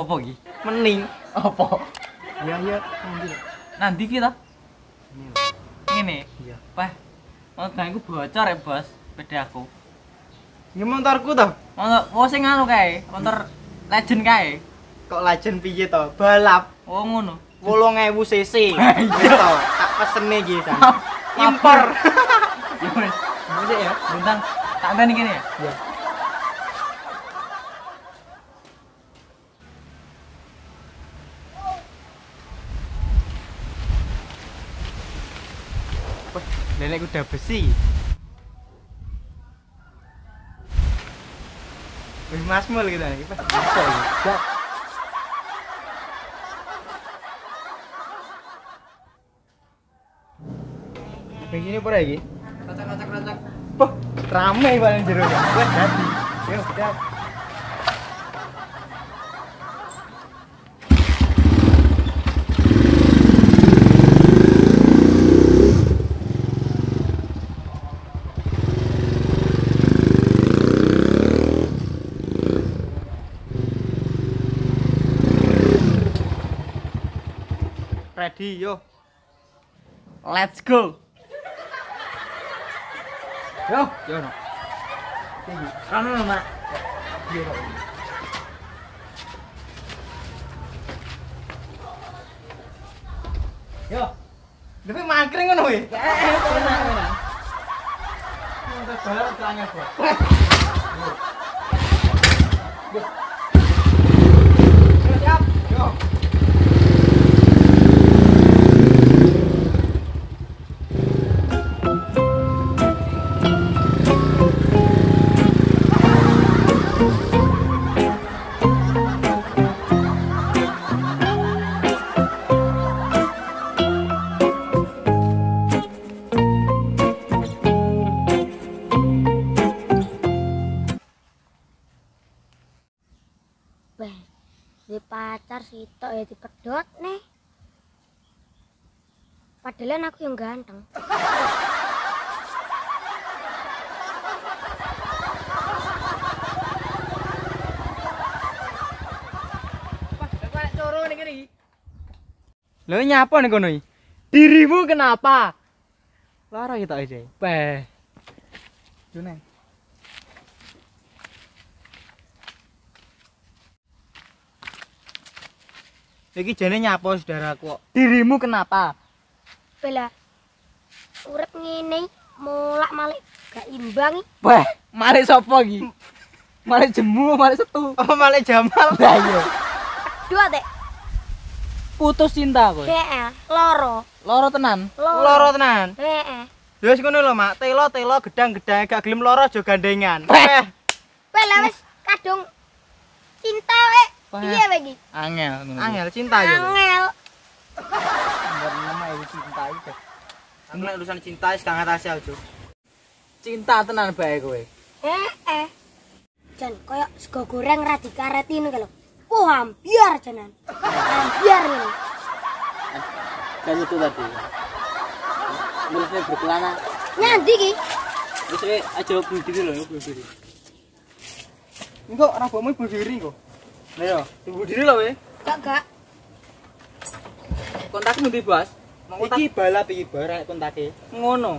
apa iki? Mening. Apa? Iya iya nanti. Nanti kita ngene. Iya. Pah. Motor iku bocor ya, Bos. Sepedaku. Ya motorku toh. Motor sing anu kae, motor legend kae. Kok legend piye toh? Balap Oh ngono. 8000 cc. Iya. Toh, tak pesene iki san. Impor. Ya wis. Bisa ya? Bintang tak ngene kene ya. Iya. Wah, nenek kuda besi. Wih, masmul kita nih. Pas bisa ya. Begini apa lagi? Kacak. Wah, rame paling jero ya. Wes dadi. Yo, dak. Ready, yo. Let's go. Yo, yo. Kan lho, Mak. Yo. Yo. Tapi mangkring ngono we. Enak. Motor balap tanya kok. Siap. Yo. Di pacar sitok ya dipedot nih. Padahal aku yang ganteng. Pak, coro nih gini. Lo nyapa nih kono? Dirimu kenapa? Lara kita aja. Peh. Juneng. Iki jane nyapa saudaraku kok. Dirimu kenapa? Bela. Urip ngene molak-malik gak imbang. Wah, mari sapa iki? Mari jemu, mari setu. Oh, malah Jamal. Lah iya. Dua dek. Putus cinta kowe. Heeh, loro. Loro tenan. Loro tenan. Heeh. Ya wis ngono lho, Mak. Telo gedang-gedang gak gelem loro aja gandengan. Peh. Bela wis kadung cinta we. Piye we iki? Angel ngono. Angel cinta ya. Angel. Nama itu cinta itu. Aku nek urusan cinta wis gak ngatasi aja. Cinta tenan bae kowe. Heeh. Jan koyo sego goreng ra dikareti ngono lho. Oh, hampir janan. Hampir ini. Kan itu tadi. Terusnya berkelana. Nyandi ki. Terusnya aja bunuh diri loh, bunuh diri. Engko rabomu bunuh diri kok. Lah yo, bunuh diri loh we. Gak. Kontakmu ndi, Bos? Iki balap iki barek kontake. Ngono.